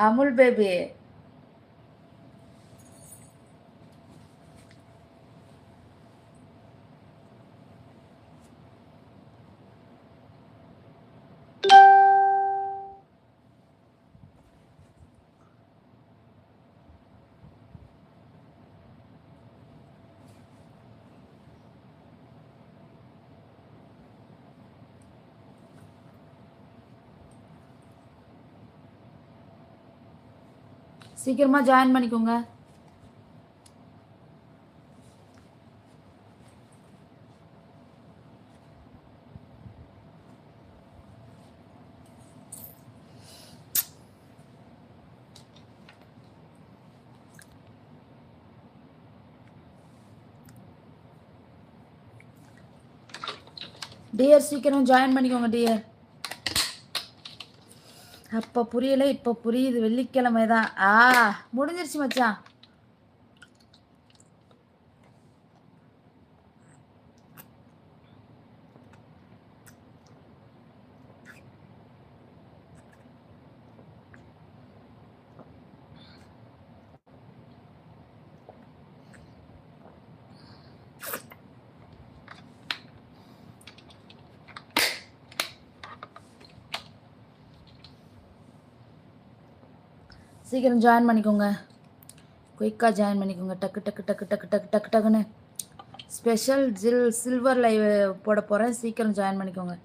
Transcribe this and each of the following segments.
Amul baby சீக்கிரமா join பண்ணிக்கோங்க. Dear சீக்கிரம் ஜாயின் பண்ணிக்கோங்க டியர். அப்போ புரியல, இப்போ புரியுது. வெள்ளிக்கிழமை தான். முடிஞ்சிருச்சு மச்சான். சீக்கிரம் ஜாயின் பண்ணிக்கோங்க. குயிக்காக ஜாயின் பண்ணிக்கோங்க. டக்கு டக்கு டக்கு டக்கு டக்கு டக்கு டக்குன்னு ஸ்பெஷல் சில்வர் லைவ் போட போகிறேன். சீக்கிரம் ஜாயின் பண்ணிக்கோங்க.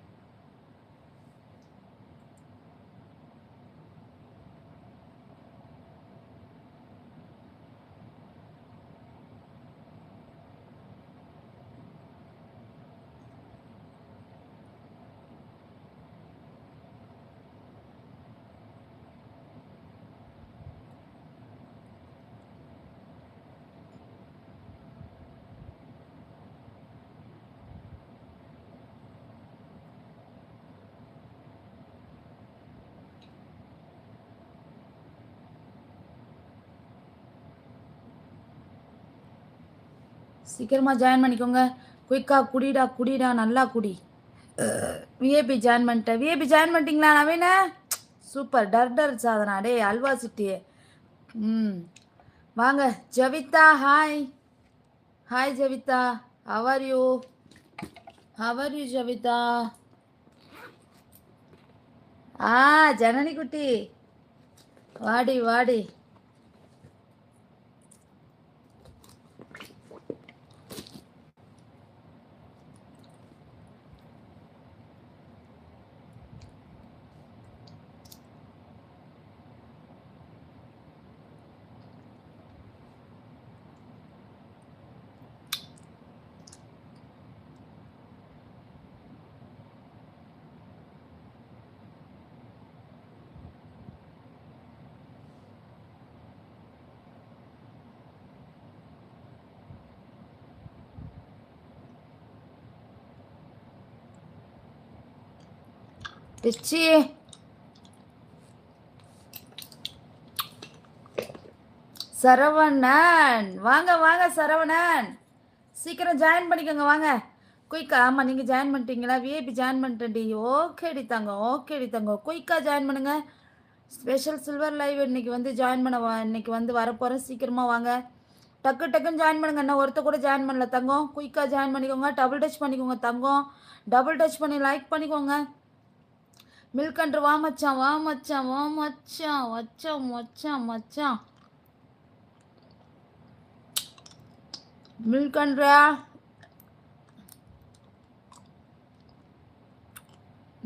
சீக்கிரமாக ஜாயின் பண்ணிக்கோங்க. குயிக்காக குடிடா நல்லா குடி. விஏபி ஜாயின் பண்ணிட்டேன். விஏபி ஜாயின் பண்ணிட்டீங்களா நவீன? சூப்பர். டர் சாதனா. டே அல்வா சிட்டி. வாங்க Javitha. Hi hi Javitha. How are you Javitha? Janani குட்டி வாடி வாடி. பிச்சி சரவணன் வாங்க வாங்க சரவணன். சீக்கிரம் ஜாயின் பண்ணிக்கோங்க வாங்க குயிக்கா. ஆமாம் நீங்கள் ஜாயின் பண்ணிட்டீங்களா? VIP join பண்ணிட்டேன்டி. ஓகேடி தங்கம் குயிக்காக ஜாயின் பண்ணுங்க. ஸ்பெஷல் சில்வர் லைவ் இன்னைக்கு வந்து ஜாயின் பண்ண இன்னைக்கு வந்து வரப்போகிறேன். சீக்கிரமாக வாங்க. டக்குன்னு ஜாயின் பண்ணுங்க. என்ன ஒருத்த கூட ஜாயின் பண்ணல தங்கம். குயிக்காக ஜாயின் பண்ணிக்கோங்க. டபுள் டச் பண்ணிக்கோங்க தங்கம். டபுள் டச் பண்ணி லைக் பண்ணிக்கோங்க. மில்கன்று வா மச்சான் மில்கன்றா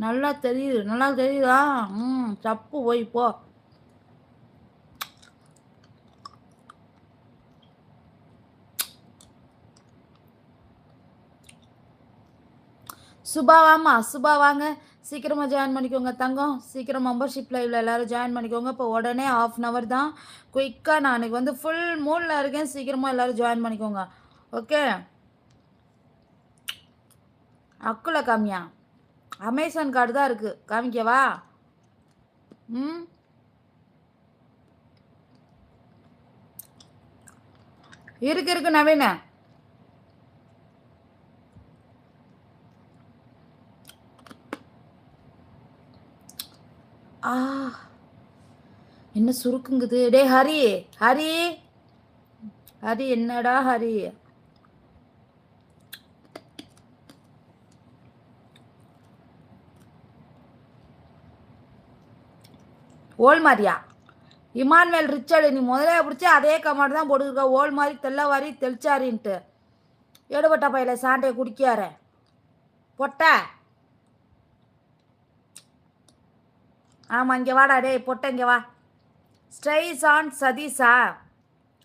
நல்லா தெரியுதா? தப்பு போய் போ. சுபா வாங்க. சீக்கிரமாக ஜாயின் பண்ணிக்கோங்க தங்கம். சீக்கிரம் மெம்பர்ஷிப் லைவில் எல்லோரும் ஜாயின் பண்ணிக்கோங்க. இப்போ உடனே 1/2 hour தான். குயிக்காக நான் அன்றைக்கி வந்து ஃபுல் மூடில் இருக்கேன். சீக்கிரமாக எல்லோரும் ஜாயின் பண்ணிக்கோங்க. ஓகே. அக்குல காமியா? அமேசான் கார்டு தான் இருக்குது. காமிக்கவா? இருக்கு நவீன. ஆ என்ன சுருக்குங்குது? டே ஹரி, ஹரி, ஹரி என்னடா ஹரி? ஓல் மாதிரியா? இமானுவேல் ரிச்சர்டு நீ முதலே பிடிச்சி அதே கமாண்ட் தான் போட்டுருக்க. ஓல் மாதிரி தெல்லவாரி தெளிச்சாரின்ட்டு எடுபட்ட பையில சாண்டையை குடிக்கார பொட்ட. ஆமாம் இங்கே வாடா டே பொட்ட, இங்கே வா. ஸ்ட்ரைஸ் ஆன் சதீஷா,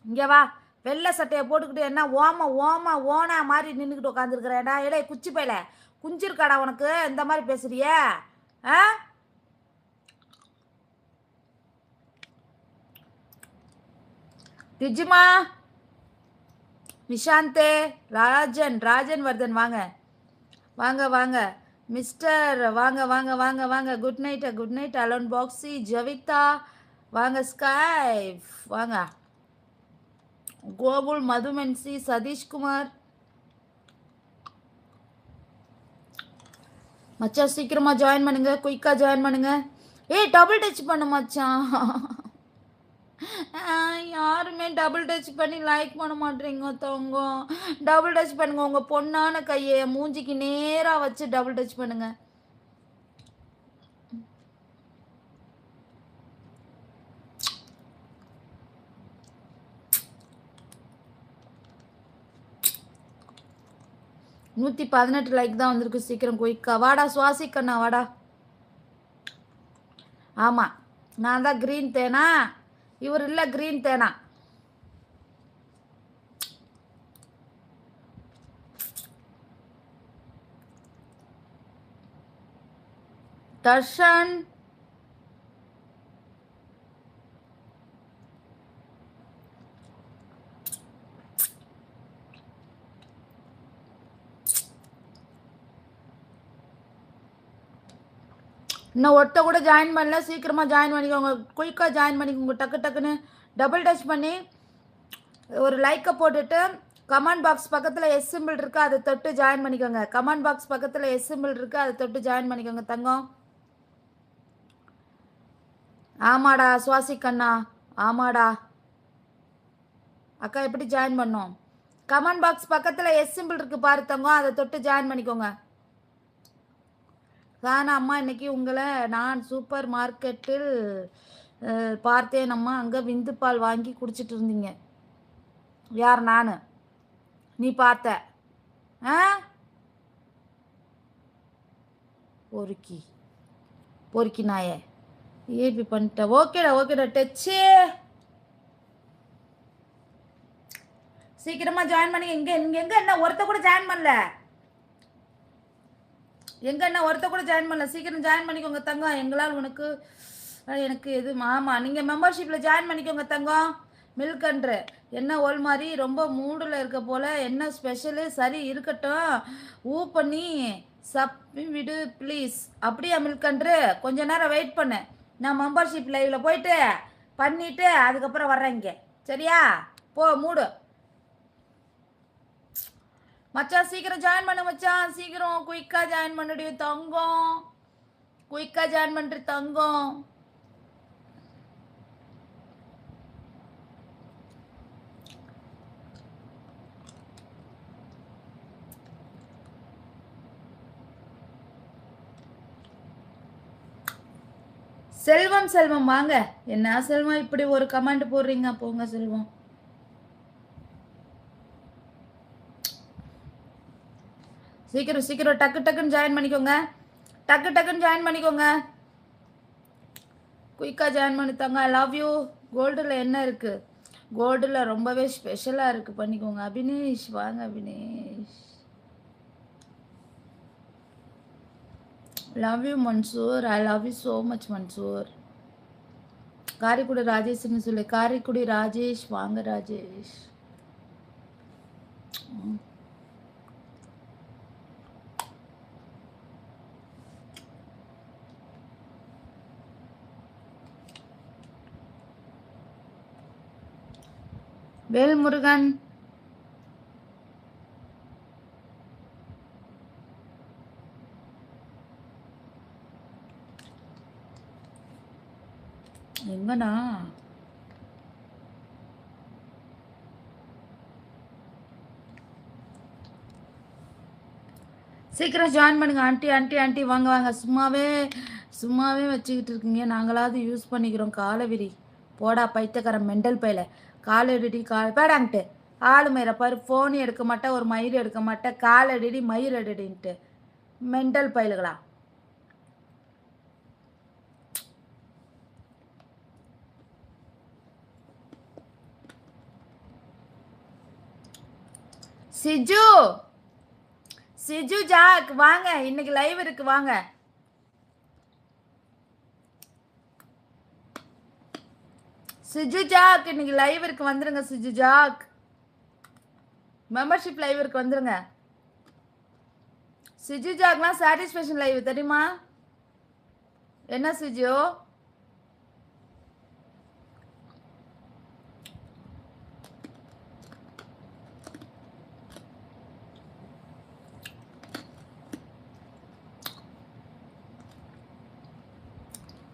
இங்கே வா. வெள்ளை சட்டையை போட்டுக்கிட்டு என்ன ஓம ஓம ஓனா மாதிரி நின்றுக்கிட்டு உட்காந்துருக்குறேடா. இடே குச்சி பையில குஞ்சிருக்காடா உனக்கு இந்த மாதிரி பேசுறிய? ஆ திஜுமா, நிஷாந்தே, ராஜன், ராஜன் வர்தன் வாங்க வாங்க வாங்க. மிஸ்டர் வாங்க வாங்க வாங்க வாங்க. குட் நைட் அலோன் பாக்ஸி, ஜவிதா வாங்க. ஸ்கை வாங்க. கோகுல், மதுமென்சி, சதீஷ்குமார். மச்சான் சீக்கிரமா ஜாயின் பண்ணுங்க, குயிக்கா ஜாயின் பண்ணுங்க. ஏய் டபுள் டச் பண்ண மச்சான். யாருமே டபுள் டச் பண்ணி லைக் பண்ண மாட்டேங்க தங்கம். டபுள் டச் பண்ணுங்க, உங்க பொண்ணான கையை மூஞ்சிக்கு நேரா வச்சு டபுள் டச் பண்ணுங்க. நூற்றி 18 லைக் தான் வந்திருக்கு. சீக்கிரம் குயிக்கா வாடா. சுவாசிக்கண்ணா வாடா. ஆமாம் நான் தான் க்ரீன் தேனா, இவர் இல்லை க்ரீன் தேனா. தர்ஷன், இன்னும் ஒருத்த கூட ஜாயின் பண்ணல. சீக்கிரமாக ஜாயின் பண்ணிக்கோங்க, குயிக்காக ஜாயின் பண்ணிக்கோங்க. டக்கு டக்குன்னு டபுள் டச் பண்ணி ஒரு லைக்கை போட்டுட்டு கமெண்ட் பாக்ஸ் பக்கத்தில் எஸ் சிம்பிள் இருக்கு, அதை தொட்டு ஜாயின் பண்ணிக்கோங்க. கமெண்ட் பாக்ஸ் பக்கத்தில் எஸ் சிம்பிள் இருக்கு, அதை தொட்டு ஜாயின் பண்ணிக்கோங்க தங்கம். ஆமாடா சுவாசிக்கண்ணா, ஆமாடா. அக்கா எப்படி ஜாயின் பண்ணோம்? கமெண்ட் பாக்ஸ் பக்கத்தில் எஸ் சிம்பிள் இருக்கு பாரு தங்கம், அதை தொட்டு ஜாயின் பண்ணிக்கோங்க. தான் அம்மா இன்னைக்கு உங்களை நான் சூப்பர் மார்க்கெட்டில் பார்த்தேன் அம்மா, அங்கே விந்து பால் வாங்கி குடிச்சிட்டு இருந்தீங்க. யார்? நான். நீ பார்த்த? ஆ பொறுக்கி பொறுக்கி நாயே ஏபி பண்ணிட்ட. ஓகேடா ஓகேடா டச்சு. சீக்கிரமா ஜாயின் பண்ணி. எங்க இங்க எங்க என்ன ஒருத்த கூட ஜாயின் பண்ணல? எங்க என்ன ஒருத்த கூட ஜாயின் பண்ணல? சீக்கிரம் ஜாயின் பண்ணிக்கோங்க தங்கம். எங்களால் உனக்கு எனக்கு எது மாமா, நீங்க மெம்பர்ஷிப்ல ஜாயின் பண்ணிக்கோங்க தங்கம். மில்கன்று என்ன ஓல் மாதிரி ரொம்ப மூடில் இருக்க போல, என்ன ஸ்பெஷலு? சரி இருக்கட்டும், ஊ பண்ணி சப்பி விடு ப்ளீஸ். அப்படியா மில்கன்று? கொஞ்ச நேரம் வெயிட் பண்ணு, நான் மெம்பர்ஷிப் லைவ்ல போயிட்டு பண்ணிட்டு அதுக்கப்புறம் வர்றேன் இங்கே. சரியா? போ மூடு மச்சான். சீக்கிரம் ஜாயின் பண்ணு மச்சான், சீக்கிரம் குயிக்கா ஜாயின் பண்ணுடி தங்கம். குயிக்கா ஜாயின் பண்ணுற தங்கம். செல்வம் செல்வம் வாங்க. என்ன செல்வம் இப்படி ஒரு கமெண்ட் போடுறீங்க? போங்க செல்வம். சீக்கிரம் சீக்கிரம் டக்கு டக்குன்னு ஜாயின் பண்ணிக்கோங்க, டக்கு டக்குன்னு ஜாயின் பண்ணிக்கோங்க. குயிக்காக ஜாயின் பண்ணித்தாங்க. I love you. கோல்டில் என்ன இருக்குது? கோல்டில் ரொம்பவே ஸ்பெஷலாக இருக்குது, பண்ணிக்கோங்க. அபினேஷ் வாங்க Abinesh. Love you Mansoor, I love you so much Mansoor. Karaikudi ராஜேஷ்னு சொல்லு. காரைக்குடி ராஜேஷ் வாங்க ராஜேஷ். வேல்முருகன், எங்கண்ணா சீக்கிரம் ஜாயின் பண்ணுங்க ஆண்டி ஆண்டி ஆண்டி வாங்க வாங்க சும்மாவே வச்சுக்கிட்டு இருக்கீங்க நாங்களாவது யூஸ் பண்ணிக்கிறோம் காலவிரி போடா பைத்தியக்கார மெண்டல் பையில காலடிடி பேடாங்கிட்டு ஆளு மயிர பாரு ஃபோன் எடுக்க மாட்டேன் ஒரு மயிர் எடுக்க மாட்டேன் காலடிடி மயிர் அடிடின்ட்டு மெண்டல் பயிலுகளா சிஜு சிஜு ஜாக் வாங்க இன்னைக்கு லைவ் இருக்கு வாங்க சிஜு ஜாக் இன்னைக்கு லைவ் இருக்கு வந்துருங்க சிஜு ஜாக் மெம்பர்ஷிப் லைவ் இருக்கு வந்துருங்க சிஜு ஜாக்லாம் சாட்டிஸ்ஃபேக்ஷன் லைவ் தெரியுமா என்ன சிஜு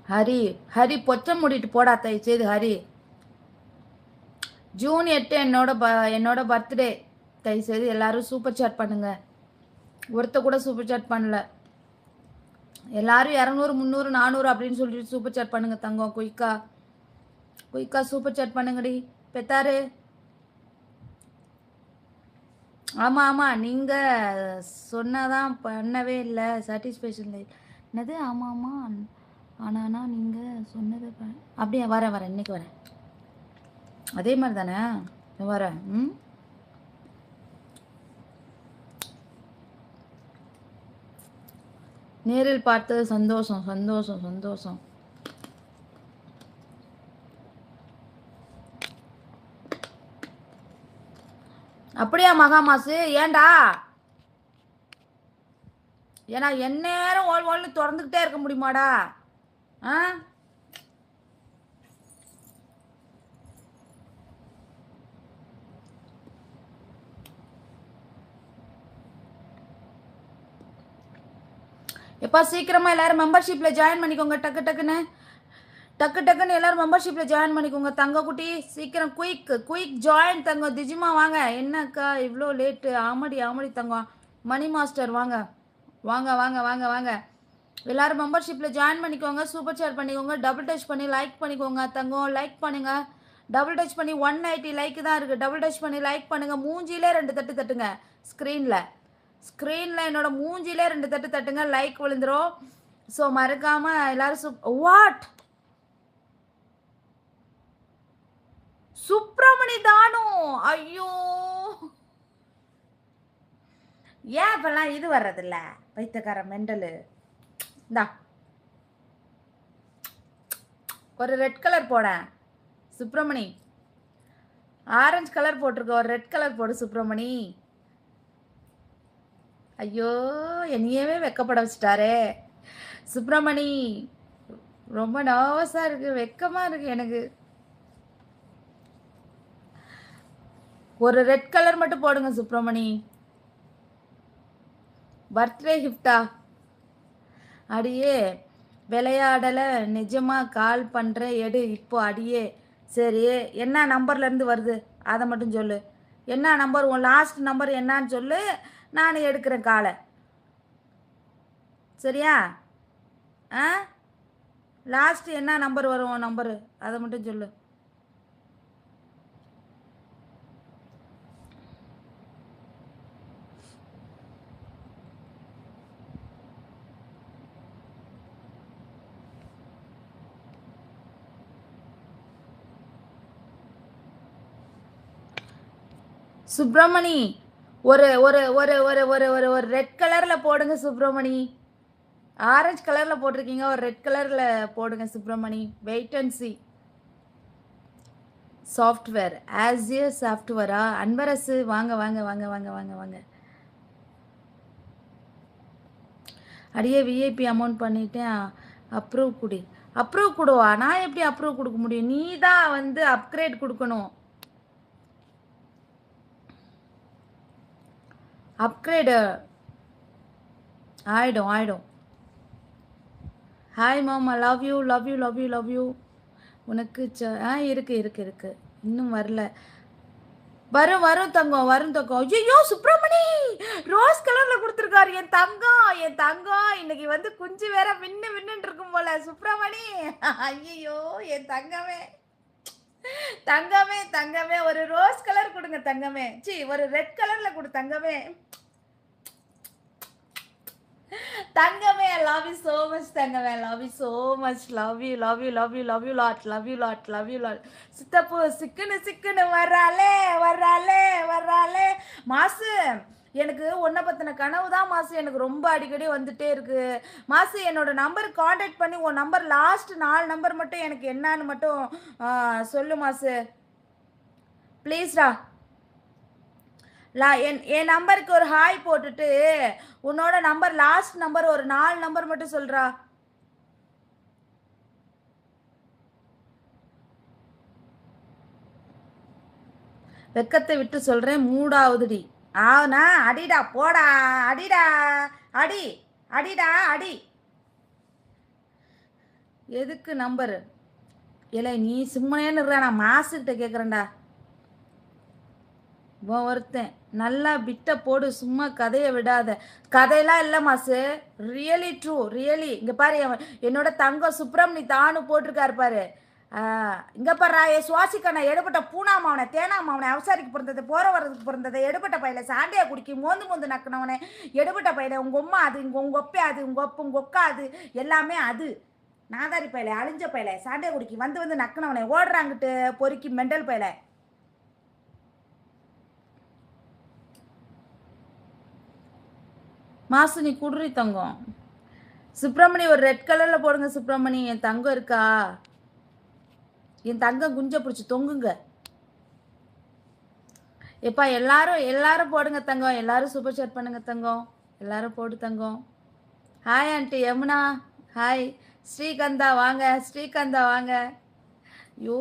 ஹரி ஹரி பொச்சம் மூடிட்டு போடா தயவு செய்து ஹரி ஜூன் 8 என்னோட பர்த்டே தயவு செய்து எல்லாரும் சூப்பர் சாட் பண்ணுங்க ஒருத்த கூட சூப்பர் சாட் பண்ணல எல்லாரும் 200 300 400 அப்படின்னு சொல்லிட்டு சூப்பர் சாட் பண்ணுங்க தங்கம் குயிக்கா சூப்பர் சாட் பண்ணுங்கடி பெத்தாரு ஆமாம் ஆமாம் நீங்கள் சொன்னாதான் பண்ணவே இல்லை சாட்டிஸ்ஃபேக்ஷன் என்னது ஆமாம் ஆமாம் ஆனாண்ணா நீங்கள் சொன்னதை அப்படியே வரேன் இன்னைக்கு வரேன் அதே மாதிரி தானே வரேன் நேரில் பார்த்து சந்தோஷம் சந்தோஷம் சந்தோஷம் அப்படியா மகாமாசு ஏண்டா ஏன்னா எந்நேரம் ஓல்னு திறந்துக்கிட்டே இருக்க முடியுமாடா ஆ எப்பா சீக்கிரமா எல்லாரும் மெம்பர்ஷிப்ல ஜாயின் பண்ணிக்கோங்க டக்கு டக்குன்னு எல்லாரும் மெம்பர்ஷிப்ல ஜாயின் பண்ணிக்கோங்க தங்க குட்டி சீக்கிரம் குயிக் ஜாயின் தங்கம் திஜிமா வாங்க என்னக்கா இவ்வளோ லேட்டு ஆமடி தங்கம் மணி மாஸ்டர் வாங்க வாங்க வாங்க வாங்க வாங்க எல்லாரும் மெம்பர்ஷிப்ல ஜாயின் பண்ணிக்கோங்க சூப்பர் சேர் பண்ணிக்கோங்க டபுள் டச் பண்ணி லைக் பண்ணிக்கோங்க தங்கம் லைக் பண்ணுங்க டபுள் டச் பண்ணி 180 லைக் தான் இருக்கு டபுள் டச் பண்ணி லைக் பண்ணுங்க மூஞ்சிலே 2 தட்டு தட்டுங்க ஸ்க்ரீனில் என்னோட மூஞ்சிலே 2 தட்டு தட்டுங்க லைக் விழுந்துரும் ஸோ மறக்காம எல்லாரும் வாட் சுப்பிரமணி தானு ஐயோ ஏன் இப்பெல்லாம் இது வர்றதில்ல பைத்தியக்கார மெண்டலு இந்தா ஒரு ரெட் கலர் போட சுப்பிரமணி ஆரஞ்சு கலர் போட்டிருக்க ஒரு ரெட் கலர் போடு சுப்பிரமணி ஐயோ என்னையவே வெக்கப்பட வச்சுட்டாரே சுப்பிரமணி ரொம்ப நர்வஸா இருக்கு வெக்கமா இருக்கு எனக்கு ஒரு ரெட் கலர் மட்டும் போடுங்க சுப்பிரமணி பர்த்டே கிஃப்டா அடியே விளையாடலை நிஜமா கால் பண்ணுற எடு இப்போ அடியே சரி என்ன நம்பர்லேருந்து வருது அதை மட்டும் சொல்லு என்ன நம்பர் உன் லாஸ்ட் நம்பர் என்னான்னு சொல்லு நான் எடுக்கிறேன் காலை சரியா ஆ லாஸ்ட் என்ன நம்பர் வரும் உன் நம்பரு அதை மட்டும் சொல்லு சுப்பிரமணி ஒரு ஒரு ஒரு ஒரு ஒரு ஒரு ஒரு ரெட் கலரில் போடுங்க சுப்பிரமணி ஆரஞ்சு கலரில் போட்டிருக்கீங்க ஒரு ரெட் கலரில் போடுங்க Subramani wait and see software as a சாஃப்ட்வேரா அன்பரசு வாங்க வாங்க வாங்க வாங்க வாங்க வாங்க அடியே விஐபி அமௌண்ட் பண்ணிட்டேன் அப்ரூவ் கொடுவா நான் எப்படி அப்ரூவ் கொடுக்க முடியும் நீ தான் வந்து அப்கிரேட் கொடுக்கணும் அப்கிரேடு ஆயிடும் ஹாய் மாமா லவ் யூ உனக்கு இருக்கு இருக்கு இருக்கு. இன்னும் வரல. வரும் வரும் தங்கம், வரும் தங்கம். ஐயோ சுப்பிரமணி ரோஸ் கலர்ல கொடுத்துருக்காரு என் தங்கம், என் தங்கம். இன்னைக்கு வந்து குஞ்சு வேற மின்னு மின்னுட்டு இருக்கும் போல சுப்பிரமணி. ஐயோ என் தங்கமே, தங்கமே தங்கமே, ஒரு ரோஸ் கலர் கொடுங்க தங்கமே. சி ஒரு ரெட் கலர்ல கொடு தங்கமே. தங்கமே I love you so much தங்கமே, I love you so much, love you love you love you love you lot, love you lot, love you lot. சித்தப்பு சிக்குன்னு சிக்குன்னு வர்றாளே வர்றாளே வர்றாளே. மாசு எனக்கு உன்னை பற்றின கனவு தான் மாசு எனக்கு ரொம்ப அடிக்கடி வந்துட்டே இருக்கு மாசு. என்னோட நம்பருக்கு காண்டாக்ட் பண்ணி உன் நம்பர் லாஸ்ட் 4 நம்பர் மட்டும் எனக்கு என்னன்னு மட்டும் சொல்லு மாசு ப்ளீஸ்டா. என் நம்பருக்கு ஒரு ஹாய் போட்டுட்டு உன்னோட நம்பர் லாஸ்ட் நம்பர் ஒரு 4 நம்பர் மட்டும் சொல்றா. வெக்கத்தை விட்டு சொல்றேன், மூடாவதுடி. ஆனா அடிடா போடா, அடிடா அடி, அடிடா அடி. எதுக்கு நம்பரு? இல்லை நீ சும்மனேன்னு இருக்க, நான் மாசுகிட்ட கேட்குறேன்டா. ஒருத்தன் நல்லா பிட்ட போடு, சும்மா கதையை விடாத. கதையெல்லாம் இல்லை மாசு, ரியலி ட்ரூ ரியலி. இங்கே பாரு என்னோட தங்கம் சுப்பிரமணி தானு போட்டிருக்காரு பாரு. இங்கே பாரு சுவாசிக்கண்ணா எடுபட்ட பூனாமாவனை தேனாமாவனை அவசாரிக்கு பிறந்தது போற வரதுக்கு பிறந்தது எடுபட்ட பையில சாண்டியா குடிக்கி மோந்து மோந்து நக்கினவனே எடுபட்ட பையில உங்கள் உம்மா அது, உங்கள் ஒப்பே அது, உங்கள் ஒப்பு உங்கள் ஒக்கா அது, எல்லாமே அது. நாதாரி பையில அழிஞ்ச பையில சாண்டியா குடிக்கி வந்து வந்து நக்கினவனே ஓடுறாங்கிட்டு பொறுக்கி மெண்டல் பையில. மாசு நீ குடுறி தங்கம். சுப்பிரமணி ஒரு ரெட் கலர்ல போடுங்க சுப்பிரமணி. என் தங்கம் இருக்கா? என் தங்கம் குஞ்ச பிடிச்சி தொங்குங்க. எப்பா எல்லாரும் எல்லாரும் போடுங்க தங்கம், எல்லாரும் சூப்பர் சேட் பண்ணுங்க தங்கம், எல்லாரும் போடு தங்கம். ஹாய் ஆண்டி யமுனா, ஹாய் ஸ்ரீகந்தா வாங்க, ஸ்ரீகந்தா வாங்க. ஐயோ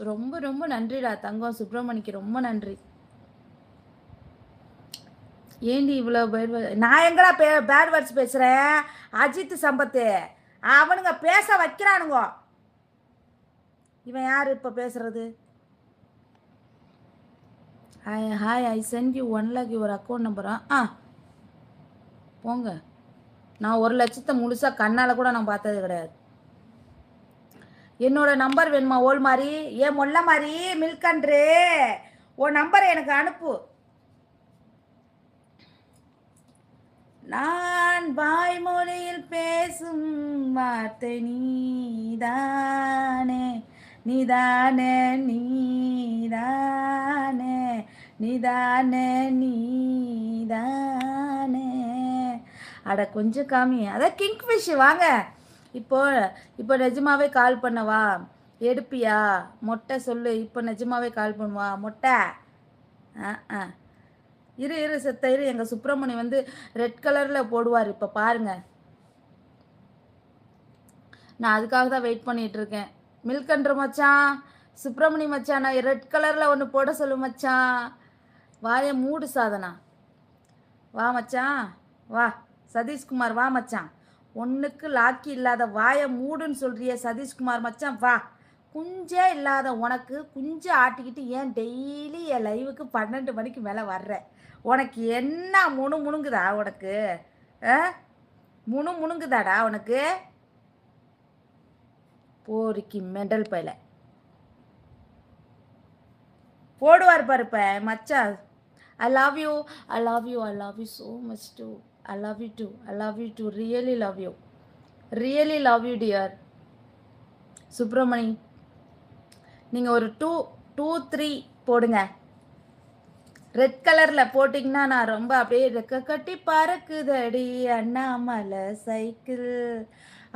ரொம்ப ரொம்ப நன்றிடா தங்கம், சுப்பிரமணிக்கு ரொம்ப நன்றி. ஏண்டி இவ்வளோ பேட் வேர்ட்ஸ்? நான் எங்கடா பேட் வேர்ட்ஸ் பேசுகிறேன்? அஜித் சம்பத்து அவனுங்க பேச வைக்கிறானுங்க. இவன் யார் இப்போ பேசுறது? Hi I sent you 1 lakh your account நம்பரா? போங்க, நான் 1 லட்சத்தை முழுசாக கண்ணால் கூட நான் பார்த்தது கிடையாது. என்னோட நம்பர் வேணுமா ஓல் மாதிரி? ஏன் மொல்ல மாதிரி மில்கன்று உன் நம்பரை எனக்கு அனுப்பு. நான் வாய்மொழியில் பேசும் வார்த்தை நீதானே நீதானே நீதானே நீதானே நீதானே. அட கொஞ்சம் காமி. அதான் கிங்ஃபிஷ் வாங்க. இப்போ நிஜமாவே கால் பண்ணவா? எடுப்பியா? மொட்டை சொல்லு. இப்போ நிஜமாவே கால் பண்ணுவா மொட்டை? இரு செத்த இரு. எங்கள் சுப்பிரமணி வந்து ரெட் கலரில் போடுவார். இப்போ பாருங்க, நான் அதுக்காக தான் வெயிட் பண்ணிட்டு இருக்கேன். மில்கன்று மச்சான், சுப்பிரமணி மச்சான், நான் ரெட் கலரில் ஒன்று போட சொல்லு மச்சான். வாய மூடு சாதனா. வா மச்சான் வா. சதீஷ்குமார் வா மச்சான். ஒன்றுக்கு லாக்கி இல்லாத வாய மூடுன்னு சொல்கிறிய சதீஷ்குமார் மச்சான் வா. குஞ்சே இல்லாத உனக்கு குஞ்சு ஆட்டிக்கிட்டு ஏன் டெய்லி என் லைவுக்கு 12 மணிக்கு மேலே வர்ற? உனக்கு என்ன முணுங்குதா? உனக்கு முணுங்குதாடா உனக்கு? போரிக்கு மெண்டல் பையில போடுவார் பாருப்ப மச்சான். I love you I love you I love you so much too. I love you too I love you too. Really love you, really love you dear Subramani. நீங்கள் ஒரு 2 3 போடுங்க. ரெட் கலரில் போட்டிங்கன்னா நான் ரொம்ப அப்படியே ரெக்க கட்டி பறக்குதடி அண்ணாமலை சைக்கிள்,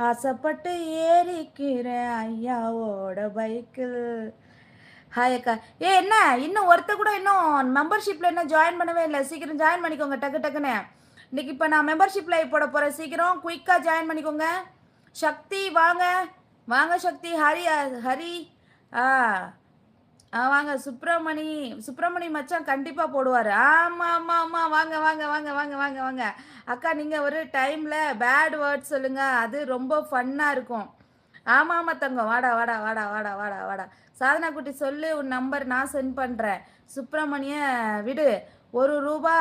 ஆசைப்பட்டு ஏறிக்கிறேன் ஐயாவோட பைக்கிள். ஹாய் அக்கா. என்ன இன்னும் ஒருத்த கூட இன்னும் மெம்பர்ஷிப்பில் இன்னும் ஜாயின் பண்ணவே இல்லை. சீக்கிரம் ஜாயின் பண்ணிக்கோங்க டக்கு டக்குன்னு. இன்னைக்கு இப்போ நான் மெம்பர்ஷிப்பில் போட போகிறேன். சீக்கிரம் குயிக்காக ஜாயின் பண்ணிக்கோங்க. சக்தி வாங்க வாங்க சக்தி. ஹரி வாங்க. சுப்பிரமணி மச்சான் கண்டிப்பாக போடுவார். ஆமாம் ஆமாம் ஆமாம் வாங்க வாங்க வாங்க வாங்க வாங்க வாங்க. அக்கா நீங்கள் ஒரு டைமில் பேட் வேர்ட்ஸ் சொல்லுங்கள், அது ரொம்ப ஃபன்னாக இருக்கும். ஆமா ஆமா தங்கம், வாடா வாடா வாடா வாடா வாடா வாடா. சாதனா குட்டி சொல்லு, உன் நம்பர் நான் சென்ட் பண்றேன். சுப்பிரமணிய விடு. ஒரு ரூபா,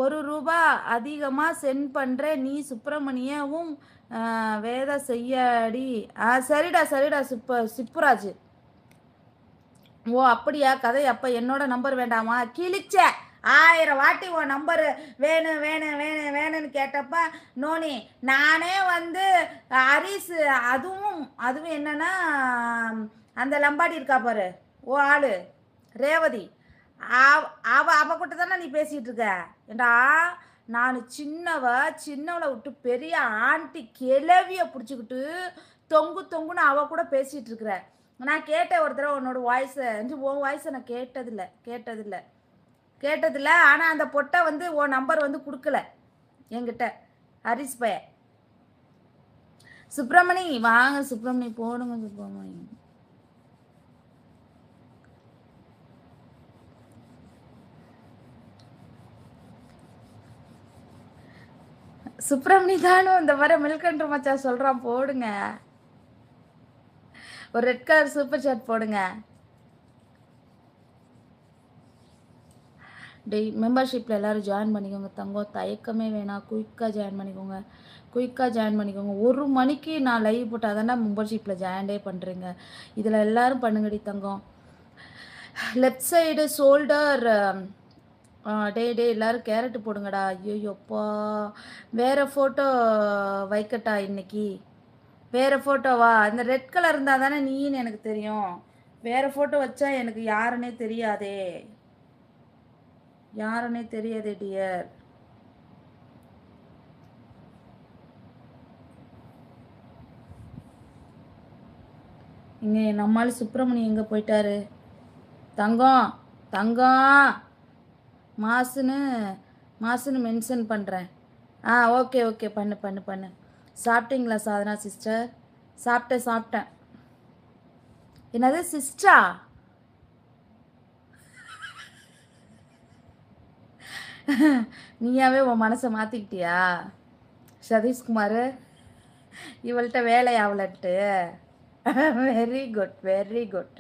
ஒரு ரூபா அதிகமா சென்ட் பண்றேன். நீ சுப்பிரமணியவும் வேத செய்யடி. சரிடா சரிடா சிப்புராஜ். ஓ அப்படியா கதை? அப்ப என்னோட நம்பர் வேண்டாமா? கிழிச்ச 1000 வாட்டி உன் நம்பரு வேணும் வேணும் வேணும் வேணும்னு கேட்டப்ப நோனி நானே வந்து ஹரிஸ், அதுவும் அதுவும் என்னன்னா அந்த லம்பாடி இருக்கா பாரு, ஓ ஆளு ரேவதி, அவ அவ கிட்ட தானே நீ பேசிட்டு இருக்க. ஏண்டா நான் சின்னவளை விட்டு பெரிய ஆண்டி கிளவிய பிடிச்சிக்கிட்டு தொங்கு தொங்குன்னு அவ கூட பேசிட்டு இருக்கிற. நான் கேட்டேன் ஒரு தடவை உன்னோட வாய்ஸை, உன் வாய்ஸை நான் கேட்டதில்ல. ஆனால் அந்த பொட்டை வந்து உன் நம்பர் வந்து கொடுக்கல என்கிட்ட, ஹரிஸ் பைய. சுப்பிரமணி வாங்க, சுப்பிரமணி போடுங்க சுப்பிரமணி. சுப்பிரமணி தானும் இந்த மாதிரி மில்கண்ட்ரு மச்சா சொல்கிறான், போடுங்க. ஒரு ரெட் கலர் சூப்பர் சாட் போடுங்க. மெம்பர்ஷிப்பில் எல்லோரும் ஜாயின் பண்ணிக்கோங்க தங்கம், தயக்கமே வேணாம். குயிக்காக ஜாயின் பண்ணிக்கோங்க. 1 மணிக்கு நான் லைவ் போட்டால் தானே மெம்பர்ஷிப்பில் ஜாயின்டே பண்ணுறீங்க. இதில் எல்லோரும் பண்ணுங்கடி தங்கம். லெஃப்ட் சைடு ஷோல்டர் டே எல்லோரும் கேரட்டு போடுங்கடா. ஐயோப்பா, வேறு ஃபோட்டோ வைக்கட்டா இன்னைக்கு? வேறு ஃபோட்டோவா? இந்த ரெட் கலர் இருந்தால் தானே நீன்னு எனக்கு தெரியும். வேறு ஃபோட்டோ வச்சா எனக்கு யாருன்னே தெரியாதே டியர். இங்கே நம்மால் சுப்பிரமணியம் எங்கே போயிட்டாரு? தங்கம் மாசுன்னு மென்ஷன் பண்ணுறேன். ஓகே பண்ணு. சாப்பிட்டீங்களா சாதனா சிஸ்டர்? சாப்பிட்டேன். என்னது சிஸ்டரா? நீயாவே உன் மனசை மாற்றிக்கிட்டியா சதீஷ்குமார்? இவள்கிட்ட வேலை ஆகலன்ட்டு. Very good.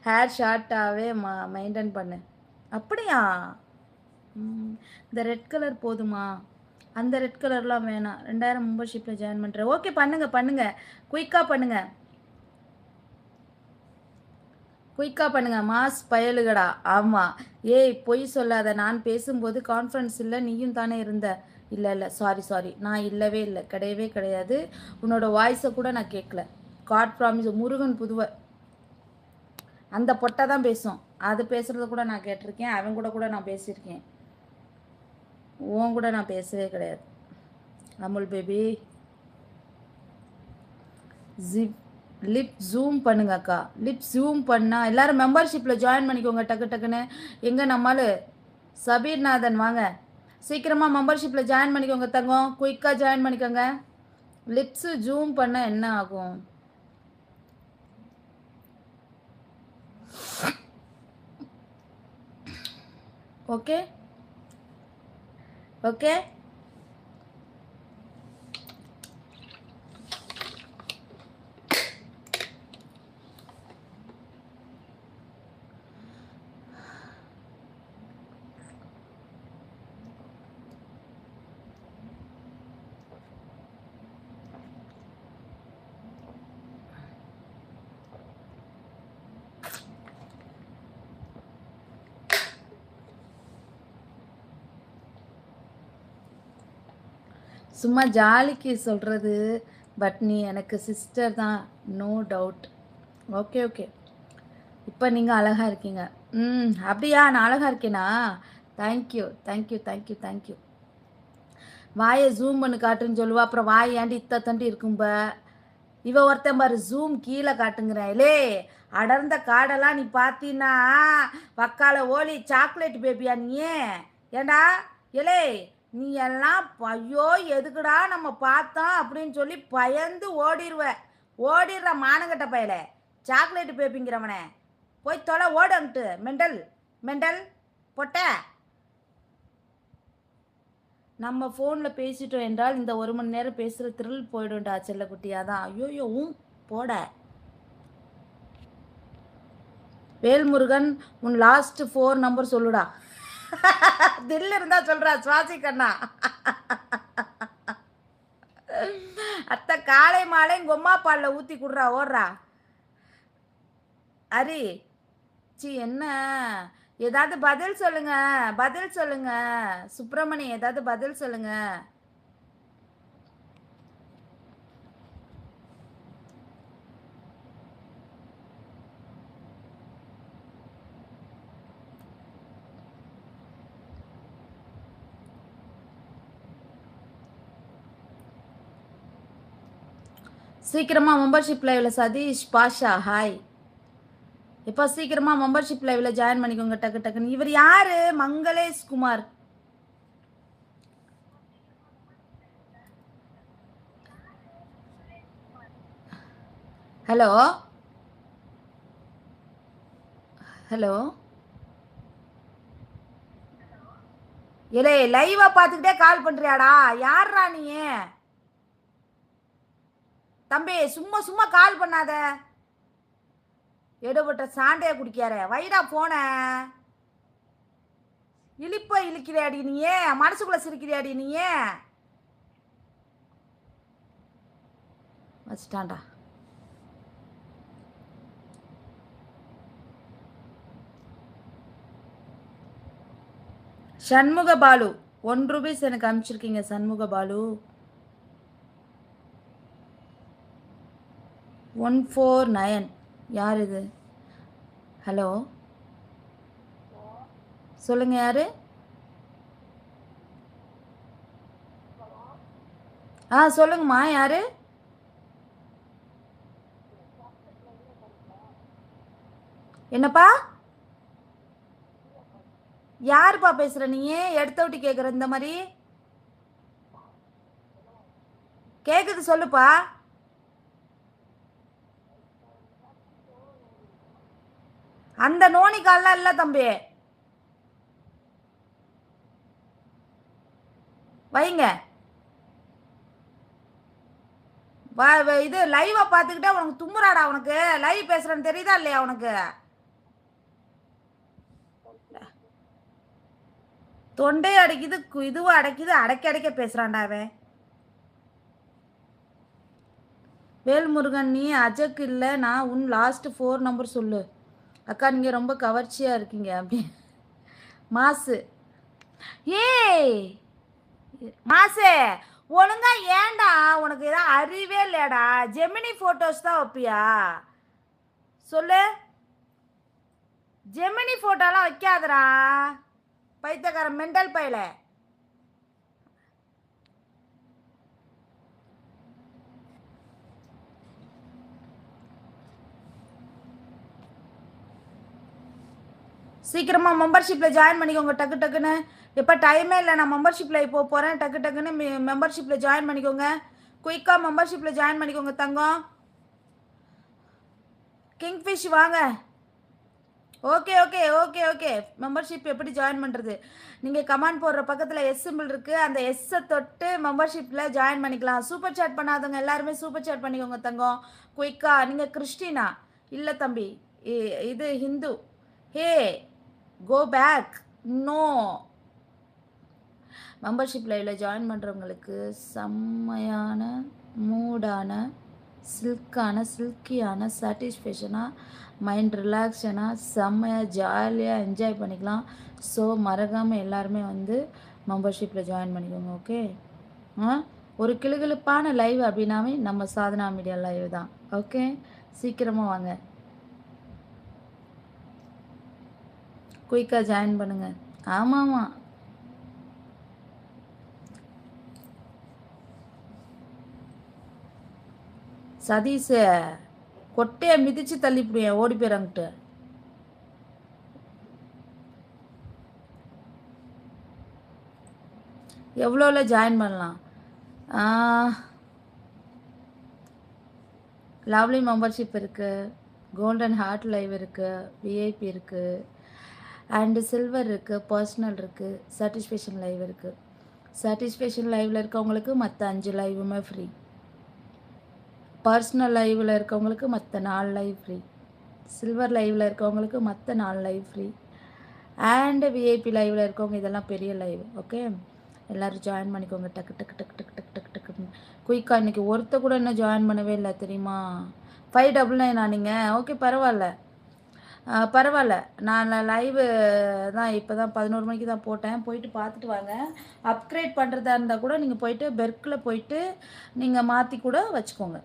ஹேர் ஷார்ட்டாகவே மெயின்டைன் பண்ணு. அப்படியா? இந்த ரெட் கலர் போதுமா? அந்த ரெட் கலர்லாம் வேணாம். 2000 மெம்பர்ஷிப்பில் ஜாயின் பண்ணுறேன். ஓகே பண்ணுங்க. குயிக்காக பண்ணுங்க. மாஸ் பயலுகடா. ஆமாம். ஏய் பொய் சொல்லாத. நான் பேசும்போது கான்ஃபரன்ஸில் நீயும் தானே இருந்த. இல்லை சாரி, நான் இல்லவே இல்லை, கிடையவே கிடையாது. உன்னோட வாய்ஸை கூட நான் கேட்கல. God promise. முருகன் புதுவை அந்த பொட்டை தான் பேசும். அது பேசுகிறத கூட நான் கேட்டிருக்கேன். அவன் கூட நான் பேசியிருக்கேன். உன் கூட நான் பேசவே கிடையாது. அமுல் பேபி லிப் ஜூம் பண்ணுங்க அக்கா. லிப் ஜூம் பண்ணால் எல்லோரும் மெம்பர்ஷிப்பில் ஜாயின் பண்ணிக்கோங்க டக்குன்னு. எங்கே நம்மால் சபீர்நாதன் வாங்க, சீக்கிரமாக மெம்பர்ஷிப்பில் ஜாயின் பண்ணிக்கோங்க தங்கம். குயிக்காக ஜாயின் பண்ணிக்கோங்க. லிப்ஸு ஜூம் பண்ண என்ன ஆகும்? ஓகே சும்மா ஜாலிக்கு சொல்கிறது. பட் நீ எனக்கு சிஸ்டர் தான், நோ டவுட். ஓகே இப்போ நீங்கள் அழகாக இருக்கீங்க. அப்படியா? நான் அழகாக இருக்கேனா? தேங்க்யூ. வாயை ஜூம் பண்ணி காட்டுன்னு சொல்லுவா. அப்புறம் வாய் ஏண்டி தண்டி இருக்கும்ப. இவ ஒருத்தன் பாரு, ஜூம் கீழே காட்டுங்கிறேன். லே அடர்ந்த காடெல்லாம் நீ பார்த்தீன்னா வக்கால ஓலி சாக்லேட் பேபியா நீ? ஏண்டா எலே நீ எல்லாம் ஐயோ எதுக்குடா நம்ம பார்த்தோம் அப்படின்னு சொல்லி பயந்து ஓடிடுற மானங்கட்ட பயல. சாக்லேட்டு பேப்பிங்கிறவனே போய் தொலை, ஓடுன்ட்டு. மெண்டல் பொட்ட. நம்ம ஃபோனில் பேசிட்டோம் என்றால் இந்த 1 மணி நேரம் பேசுகிற த்ரில் போயிடும்டா செல்லக்குட்டி. அதான் ஐயோயோ போட. வேல்முருகன் உன் லாஸ்ட் 4 நம்பர் சொல்லுடா. தில் இருந்தா சொல்றா சுவாசி கண்ணா. அத்தை காலை மாலை கொம்மா பாலில் ஊற்றி குடுறா ஓடுறா. அரி சி என்ன ஏதாவது பதில் சொல்லுங்க, பதில் சொல்லுங்க சுப்பிரமணி, ஏதாவது பதில் சொல்லுங்க. சீக்கிரமா மெம்பர்ஷிப் லைவ்ல சதீஷ் பாஷா ஹாய். இப்போ சீக்கிரமா மெம்பர்ஷிப் லைவ்ல ஜாயின் பண்ணிக்கோங்க டக்கு டக்குன்னு. இவர் யாரு? மங்களேஷ் குமார். ஹலோ ஹலோ ஏலே லைவா பார்த்துக்கிட்டே கால் பண்றியாடா? யார்ரா நீ? தம்பி சும்மா சும்மா கால் பண்ணாத. எடுபட்ட சாண்டையை குடிக்கார வைடா போன. இழிப்ப இழிக்கிறியாடி நீயே? மனசுக்குள்ள சிரிக்கிறியாடி நீயே? வச்சுட்டான்டா. சண்முக பாலு 1 ரூபீஸ் எனக்கு அனுப்பிச்சிருக்கீங்க. சண்முக பாலு 149. யார் இது? ஹலோ சொல்லுங்க யாரு? சொல்லுங்கம்மா யாரு? என்னப்பா? யாருப்பா பேசுற நீ? எடுத்த விட்டு கேக்குற இந்த மாதிரி கேக்குது சொல்லுப்பா. அந்த நோனி கால்லாம் இல்ல தம்பி, வைங்க. இது லைவா பாத்துக்கிட்டே உனக்கு தும்முறாடா. உனக்கு லைவ் பேசுறேன்னு தெரியுதா இல்லையா உனக்கு? தொண்டை அடைக்குது, இதுவும் அடைக்குது, அடைக்க அடைக்க பேசுறான்டா அவன். வேல்முருகன் நீ அஜக்கு இல்லை, நான் உன் லாஸ்ட் 4 நம்பர் சொல்லு. அக்கா நீங்கள் ரொம்ப கவர்ச்சியாக இருக்கீங்க அப்படி. மாசு ஏய் மாசு ஒழுங்கா ஏன்டா? உனக்கு ஏதாவது அறிவே இல்லையாடா? ஜெமினி ஃபோட்டோஸ் தான் வைப்பியா? சொல்லு. ஜெமினி ஃபோட்டோலாம் வைக்காதடா பைத்தியக்கார மெண்டல் பையில. சீக்கிரமா மெம்பர்ஷிப்பில் ஜாயின் பண்ணிக்கோங்க டக்கு டக்குன்னு. இப்போ டைமே இல்லை, நான் மெம்பர்ஷிப்பில் இப்போ போகிறேன். டக்கு டக்குன்னு மெம்பர்ஷிப்பில் ஜாயின் பண்ணிக்கோங்க. குயிக்காக மெம்பர்ஷிப்பில் ஜாயின் பண்ணிக்கோங்க தங்கம். கிங்ஃபிஷ் வாங்க. Okay okay okay okay. Membership எப்படி ஜாயின் பண்ணுறது? நீங்கள் கமெண்ட் போடுற பக்கத்தில் எஸ் சிம்பிள் இருக்குது, அந்த எஸ்ஸை தொட்டு மெம்பர்ஷிப்பில் ஜாயின் பண்ணிக்கலாம். சூப்பர் சேட் பண்ணாதவங்க எல்லாருமே சூப்பர் சேட் பண்ணிக்கோங்க தங்கம் குயிக்காக. நீங்கள் கிறிஸ்டினா? இல்லை தம்பி, இது ஹிந்து. ஹே கோ பேக். நோ. மெம்பர்ஷிப் லைவில் ஜாயின் பண்ணுறவங்களுக்கு செம்மையான மூடான சில்கியான சாட்டிஸ்ஃபேக்ஷனாக மைண்ட் ரிலாக்ஸனாக செம்மையாக ஜாலியாக என்ஜாய் பண்ணிக்கலாம். ஸோ மறக்காமல் எல்லாருமே வந்து மெம்பர்ஷிப்பில் ஜாயின் பண்ணிக்கோங்க. ஓகே. ஒரு கிளுகிளுப்பான லைவ் அப்படின்னாவே நம்ம சாதனா மீடியா லைவ் தான். ஓகே, சீக்கிரமாக வாங்க, குயிக்காக ஜாயின் பண்ணுங்கள். ஆமாம் சதீஷ கொட்டையை மிதிச்சு தள்ளிப்பிடுவேன், ஓடி போயிறாங்கிட்டு. எவ்வளோல ஜாயின் பண்ணலாம்? லவ்லி மெம்பர்ஷிப் இருக்குது, கோல்டன் ஹார்ட் லைவ் இருக்குது, விஐபி இருக்குது, அண்டு சில்வர் இருக்குது, பர்சனல் இருக்குது, சாட்டிஸ்ஃபேக்ஷன் லைவ் இருக்குது. சாட்டிஸ்ஃபேக்ஷன் லைவில் இருக்கவங்களுக்கு மற்ற 5 லைவுமே ஃப்ரீ. பர்சனல் லைவில் இருக்கவங்களுக்கு மற்ற 4 லைவ் ஃப்ரீ. சில்வர் லைவில் இருக்கவங்களுக்கு மற்ற 4 லைவ் ஃப்ரீ. அண்ட் விஐபி லைவில் இருக்கவங்க இதெல்லாம் பெரிய லைவ். ஓகே, எல்லோரும் ஜாயின் பண்ணிக்கோங்க. டக்கு டக்கு டக்கு டக்கு டக்கு டக்கு டக்குன்னு குயிக்காக. இன்றைக்கி ஒருத்த கூட இன்னும் ஜாயின் பண்ணவே இல்லை தெரியுமா? 599 நீங்கள்? ஓகே, பரவாயில்ல பரவாயில்ல. நான் லைவு தான் இப்போ தான் 11 மணிக்கு தான் போட்டேன். போயிட்டு பார்த்துட்டு வாங்க. அப்கிரேட் பண்ணுறதா இருந்தால் கூட நீங்கள் போயிட்டு பெர்க்கில் போயிட்டு நீங்கள் மாற்றி கூட வச்சுக்கோங்க,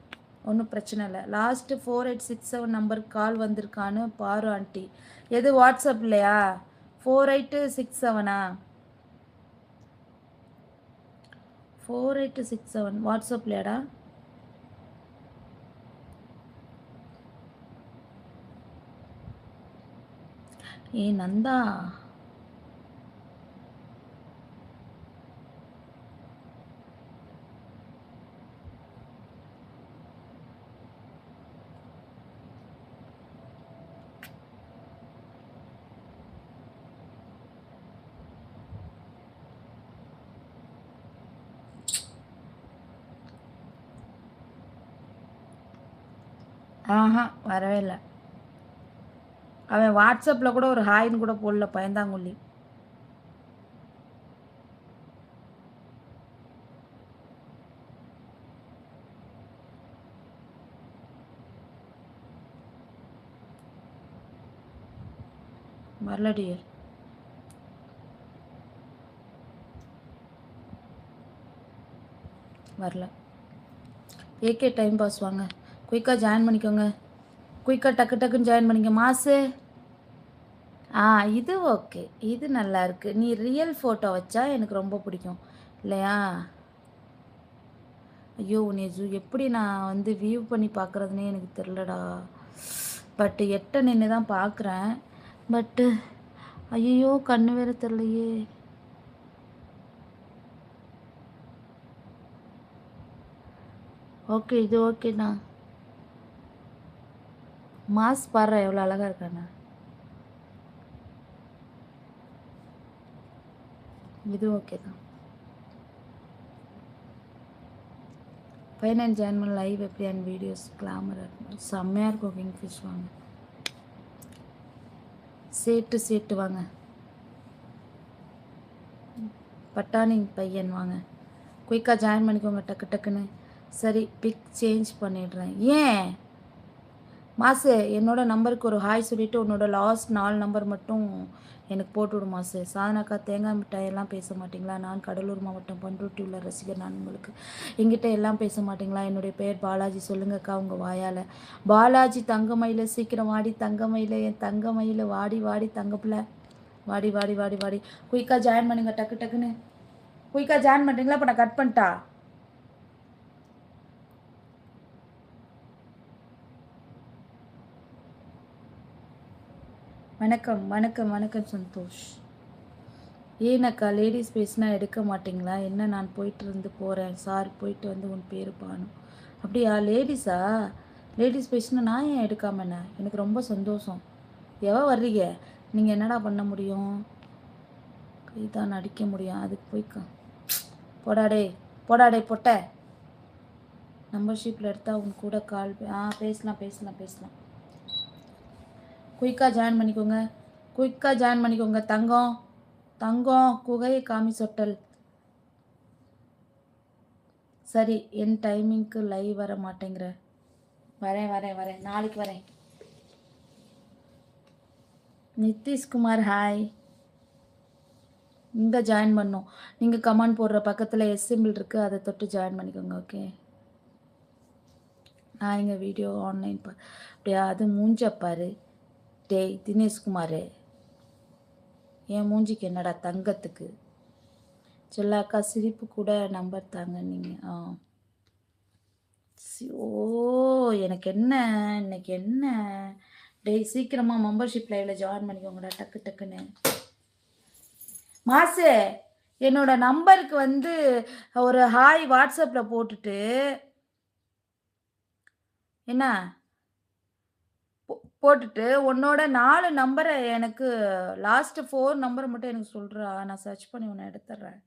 ஒன்றும் பிரச்சனை இல்லை. லாஸ்ட்டு 4867 நம்பருக்கு கால் வந்திருக்கான்னு பாரு ஆண்டி. எது வாட்ஸ்அப் இல்லையா? 4867 4867 வாட்ஸ்அப் இல்லையாடா? ஏ நந்தா, ஆஹா வரவே இல்லை. அவன் வாட்ஸ்அப்பில் கூட ஒரு ஹாய்ன்னு கூட போடல, பயந்தாங்குள்ளி. வரல டியர். வரல. ஏகே டைம் பாஸ் வாங்க, குயிக்காக ஜாயின் பண்ணிக்கோங்க. குயிக்காக டக்கு டக்குன்னு ஜாயின் பண்ணிக்க. மாசு இது ஓகே, இது நல்லா இருக்கு. நீ ரியல் ஃபோட்டோ வச்சா எனக்கு ரொம்ப பிடிக்கும் இல்லையா? ஐயோ நேஜு, எப்படி நான் வந்து வியூ பண்ணி பார்க்குறதுனே எனக்கு தெரிலடா. பட்டு எட்ட நின்று தான் பார்க்குறேன். பட்டு ஐயோ கண்ணு வேற தெரிலையே. ஓகே, இது ஓகேண்ணா. மாஸ் பாரு எவ்வளோ அழகாக இருக்காண்ணா. இது ஓகே தான். 5 ஜாயின் பண்ண லைவ் எப்படியான வீடியோஸ் கிளாமராக இருக்கும், செம்மையாக இருக்கும். கிங் ஃபிஷ் வாங்க, சேட்டு வாங்க. பட்டாணி பையன் வாங்க, குயிக்காக ஜாயின் பண்ணிக்கோங்க டக்கு டக்குன்னு. சரி, பிக் சேஞ்ச் பண்ணிடுறேன். ஏன் மாசு, என்னோட நம்பருக்கு ஒரு ஹாய் சொல்லிவிட்டு உன்னோட லாஸ்ட் 4 நம்பர் மட்டும் எனக்கு போட்டுவிடு மாசு. சாதனாக்கா, தேங்காய் மிட்டாய் எல்லாம் பேச மாட்டிங்களா? நான் கடலூர் மாவட்டம் பண்ருட்டி உள்ள ரசிகர். நான் உங்களுக்கு எங்கிட்ட எல்லாம் பேச மாட்டிங்களா? என்னுடைய பெயர் பாலாஜி. சொல்லுங்கக்கா உங்கள் வாயால். பாலாஜி தங்கமயில, சீக்கிரம் வாடி தங்கமயில, என் தங்கமயில வாடி வாடி தங்கப்பில்ல, வாடி வாடி வாடி வாடி. குயிக்காக ஜாயின் பண்ணுங்க டக்கு டக்குன்னு. குயிக்காக ஜாயின் பண்ணுறீங்களா? இப்போ நான் கட் பண்ணிட்டா? வணக்கம் வணக்கம் வணக்கம் சந்தோஷ். ஏனக்கா லேடிஸ் பேசினா எடுக்க மாட்டிங்களா? என்ன நான் போயிட்டு போகிறேன் சார், போயிட்டு வந்து உன் பேர் பானு. அப்படியா? லேடிஸா? லேடிஸ் பேசினா நான் ஏன் எடுக்காம என்ன? எனக்கு ரொம்ப சந்தோஷம். வர்றீங்க நீங்கள்? என்னடா பண்ண முடியும்? கைதான் அடிக்க முடியும். அதுக்கு போய்க்கா. போடாடே பொட்ட. மெம்பர்ஷிப்பில் எடுத்தால் உன் கூட கால் பேசலாம் பேசலாம் பேசலாம். குயிக்காக ஜாயின் பண்ணிக்கோங்க, குயிக்காக ஜாயின் பண்ணிக்கோங்க. தங்கம் தங்கம் குகை காமி சொட்டல். சரி, என் டைமிங்க்கு லைவ் வர மாட்டேங்கிற. வரேன் வரேன் வரேன், நாளைக்கு வரேன். நிதிஷ்குமார் ஹாய். இங்கே ஜாயின் பண்ணோம். நீங்கள் கமெண்ட் போடுற பக்கத்தில் எஸ் சிம்பிள் இருக்குது, அதை தொட்டு ஜாயின் பண்ணிக்கோங்க. ஓகே, நான் இங்கே வீடியோ ஆன்லைன் அப்படியா? அது மூஞ்சப்பாரு. டேய் தினேஷ்குமார், என் மூஞ்சிக்கு என்னடா தங்கத்துக்கு? சொல்லாக்கா சிரிப்பு கூட நம்பர் தாங்க நீங்கள். ஓ எனக்கு என்ன இன்னைக்கு என்ன? டேய் சீக்கிரமாக மெம்பர்ஷிப் லைவில் ஜாயின் பண்ணிக்கோங்கடா டக்கு டக்குன்னு. மாசு, என்னோட நம்பருக்கு வந்து ஒரு ஹாய் வாட்ஸ்அப்பில் போட்டுட்டு என்ன போட்டுட்டு உன்னோட 4 நம்பரை எனக்கு லாஸ்ட் 4 நம்பரை மட்டும் எனக்கு சொல்கிறா. நான் சர்ச் பண்ணி உன்னை எடுத்துட்றேன்.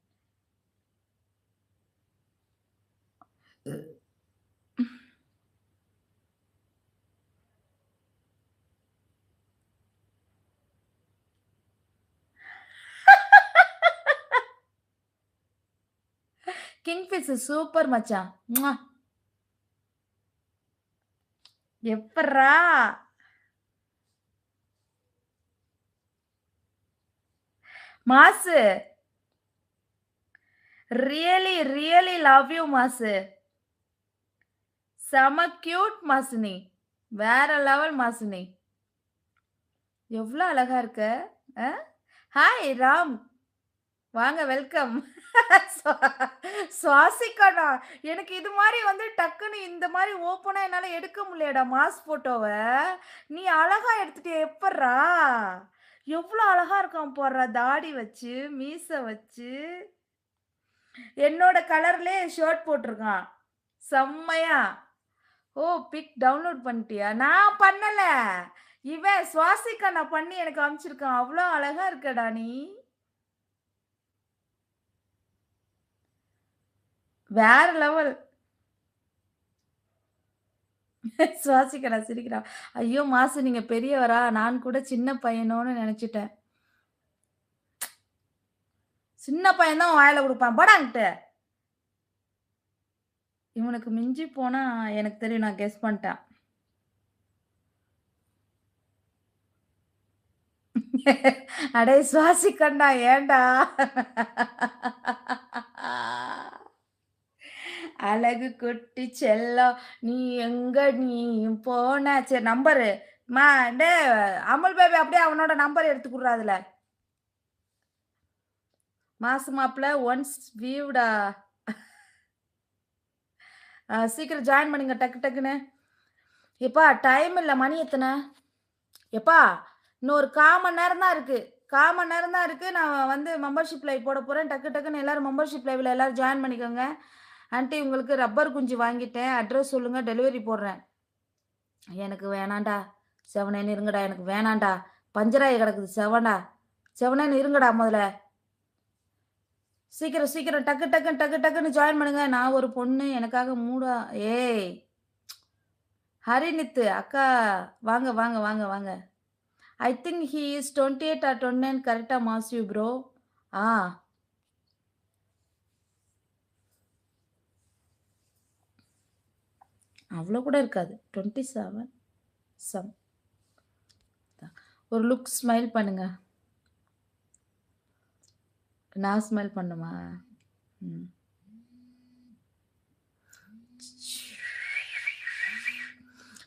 கிங்ஃபிஷ் சூப்பர் மச்சான். ம்மா! எப்புட்றா? மாசு. ரியலி லவ் யூ மாசு. செம கியூட் மாசு நீ. வேற லெவல் மாசு நீ. எவ்ளோ அழகா இருக்க. அ. ஹாய் ராம். வாங்க வெல்கம். சுவா சுவாசிக்காடா. எனக்கு இது மாரி வந்து டக்குனு இந்த மாரி ஓப்பனா என்னால எடுக்க முடியலடா மாஸ் ஃபோட்டோவ. நீ அழகா எடுத்துட்டியே எப்புட்றா? எவ்ளோ அழகா இருக்கான் பார்றா! தாடி வச்சு, மீச வச்சு. என்னோட கலர்லயே ஷர்ட் போட்டுருக்கான். செம்மையா. ஓ! பிக் டவுன்லோட் பண்ணிட்டியா? நான் பண்ணல. இவன் சுவாசிகா நான் பண்ணி எனக்கு அனுப்பிச்சிருக்கான். அவ்ளோ அழகா இருக்கடா நீ. வேற லெவல். சுவாசிக்காடா சிரிக்கிறான். ஐயோ! மாசு நீங்க பெரியவரா? நான் கூட சின்ன பையனோன்னு நெனச்சுட்டேன். சின்ன பையன் தான் வாயில குடுப்பான். போடா அங்கிட்டு. இவனுக்கு மிஞ்சி போனா எனக்கு தெரியும். நான் கெஸ் பண்ட்டேன். அடேய் சுவாசிக்கண்டா ஏன்டா? அழகு குட்டி செல்லம், நீ எங்க நீ போன? சரி நம்பரு. மா டேய் அமுல் பேபி அப்படியே அவனோட நம்பர் எடுத்து குட்றா அதுல. மாசு மாப்பிள ஒன்ஸ் வியூடா. சீக்கிரம் ஜாயின் பண்ணுங்க டக்கு டக்குன்னு. எப்பா டைம் இல்ல. மணி எத்தன? எப்பா இன்னும் ஒரு 1/4 மணி நேரம் தான் இருக்கு. 1/4 மணி நேரம் தான் இருக்கு. நான் வந்து மெம்பர்ஷிப் லைவ் போட போறேன். டக்கு டக்குன்னு எல்லாரும் மெம்பர்ஷிப் லைவ்ல எல்லாரும் ஜாயின் பண்ணிக்கோங்க. ஆன்ட்டி உங்களுக்கு ரப்பர் குஞ்சு வாங்கிட்டேன். அட்ரஸ் சொல்லுங்க டெலிவரி போடுறேன். எனக்கு வேணான்டா. செவனேன்னு இருங்கடா. எனக்கு வேணான்டா. பஞ்சராயி கிடக்குது செவனா. செவனேன்னு இருங்கடா முதல்ல. சீக்கிரம் சீக்கிரம் டக்கு டக்குன்னு ஜாயின் பண்ணுங்க. நான் ஒரு பொண்ணு எனக்காக மூடா ஏய் ஹரிநித்து அக்கா வாங்க வாங்க வாங்க வாங்க. I think he is 28 or 29 கரெக்ட்டா மாஸ் யூ ப்ரோ. ஆ அவ்வளோ கூட இருக்காது. 27 சம். ஒரு லுக் ஸ்மைல் பண்ணுங்க. நான் ஸ்மைல் பண்ணணுமா? ம்.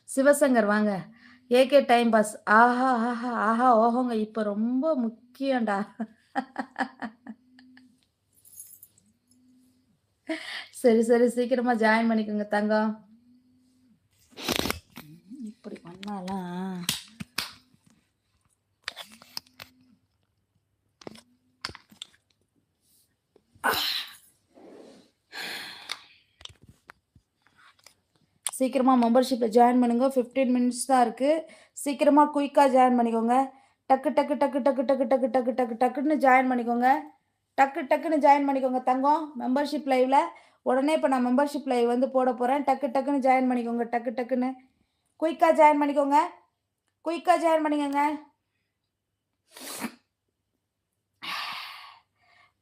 சிவசங்கர் வாங்க. AK time pass. ஆஹா! ஆஹா! ஆஹா! ஓஹோங்க. இப்ப ரொம்ப முக்கியம்டா. சரி, சரி. சீக்கிரமா ஜாயின் பண்ணிக்கோங்க தங்கம். இப்படி பண்ணாலாம் சீக்கிரமா மெம்பர்ஷிப்ல ஜாயின் பண்ணுங்க. 15 மினிட்ஸ் தான் இருக்கு. சீக்கிரமா குயிக்கா ஜாயின் பண்ணிக்கோங்க. டக்கு டக்கு டக்கு டக்கு டக்கு டக்கு டக்கு டக்கு டக்குன்னு ஜாயின் பண்ணிக்கோங்க. டக்கு டக்குன்னு ஜாயின் பண்ணிக்கோங்க தங்கம். மெம்பர்ஷிப் லைவ்ல. உடனே இப்ப நான் மெம்பர்ஷிப் லைவ் வந்து போட போறேன். டக்கு டக்குன்னு ஜாயின் பண்ணிக்கோங்க. டக்கு டக்குன்னு. குயிக்கா ஜாயின் பண்ணிக்கோங்க. குயிக்கா ஜாயின் பண்ணிக்கோங்க.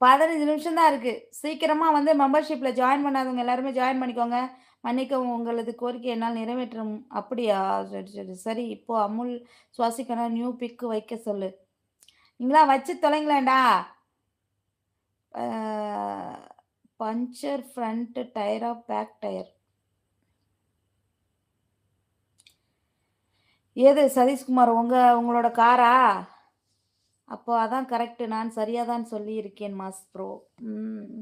15 நிமிஷம் தான் இருக்கு. சீக்கிரமா வந்து மெம்பர்ஷிப்ல ஜாயின் பண்ணாதவங்க எல்லாருமே ஜாயின் பண்ணிக்கோங்க. மன்னிக்கவும் உங்களது கோரிக்கையை என்னால் நிறைவேற்ற அப்படியா? சரி, சரி, சரி. இப்போ அமுல் சுவாசிக்கனா நியூ பிக் வைக்க சொல்லு. நீங்களா வச்சு தொலைங்களேன்டா. அ பஞ்சர் ஃப்ரண்ட் டயரா பேக் டயர். ஏது சதீஷ்குமார் உங்களோட காரா? அப்போ அதான் கரெக்ட். நான் சரியா தான் சொல்லி இருக்கேன் மாஸ் ப்ரோ. ம்.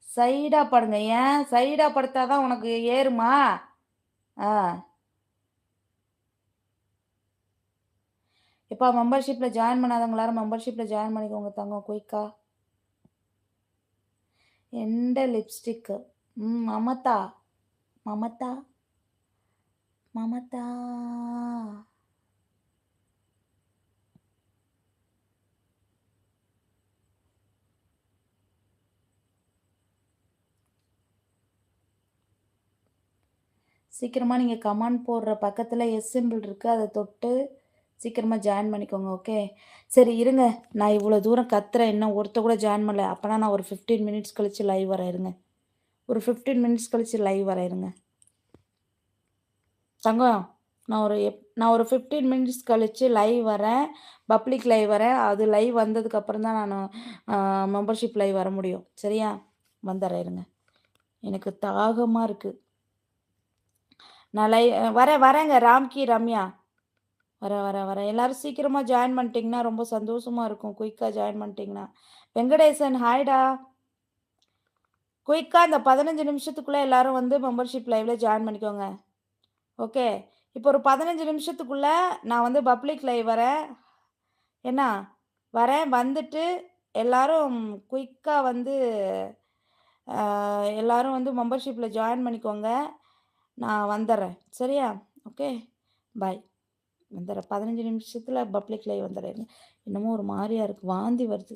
சைடா படுங்க. ஏன் சைடா படுத்தாதான் உனக்கு ஏறுமா? ஆ. இப்ப மெம்பர்ஷிப்ல ஜாயின் பண்ணாதவங்க எல்லாரும் மெம்பர்ஷிப்ல ஜாயின் பண்ணிக்கோங்க தங்கம் குயிக்கா. எந்த லிப்ஸ்டிக்? மமதா. மமதா. மமதா. சீக்கிரமா நீங்க கமெண்ட் போடுற பக்கத்துல எஸ் சிம்பிள் இருக்கு. அத தொட்டு சீக்கிரமா ஜாயின் பண்ணிக்கோங்க. ஓகே. சரி இருங்க. நான் இவ்வளோ தூரம் கத்துறேன். இன்னும் ஒருத்தர் கூட ஜாயின் பண்ணல. அப்பனா நான் ஒரு 15 மினிட்ஸ் கழிச்சு லைவ் வரேன் இருங்க. ஒரு 15 மினிட்ஸ் கழிச்சு லைவ் வரேன் இருங்க. தங்கம், நான் ஒரு 15 மினிட்ஸ் கழிச்சு லைவ் வரேன். பப்ளிக் லைவ் வரேன். அது லைவ் வந்ததுக்கப்புறம் தான் நானு மெம்பர்ஷிப் லைவ் வர முடியும். சரியா? வந்துர்றேன் இருங்க. எனக்கு தாகமா இருக்கு. நான் வரேங்க ராம்கி, ரம்யா. வரேன். எல்லாரும் சீக்கிரமா ஜாயின் பண்ணிட்டீங்கன்னா ரொம்ப சந்தோஷமா இருக்கும். குயிக்கா ஜாயின் பண்ணிட்டீங்கன்னா. வெங்கடேசன் ஹாய்டா. குயிக்கா இந்த 15 நிமிஷத்துக்குள்ள எல்லாரும் வந்து மெம்பர்ஷிப் லைவ்ல ஜாயின் பண்ணிக்கோங்க. ஓகே. இப்போ ஒரு 15 நிமிஷத்துக்குள்ள நான் வந்து பப்ளிக் லைவ் வரேன். என்ன? வரேன். வந்துட்டு எல்லாரும் குயிக்கா வந்து எல்லாரும் வந்து மெம்பர்ஷிப்ல ஜாயின் பண்ணிக்கோங்க. நான் வந்துர்றேன். சரியா? ஓகே. பாய். வந்துர்றேன். 15 நிமிஷத்துல பப்ளிக் லைவ் வந்துர்றேன். என்னமோ ஒரு மாரியா இருக்கு. வாந்தி வருது.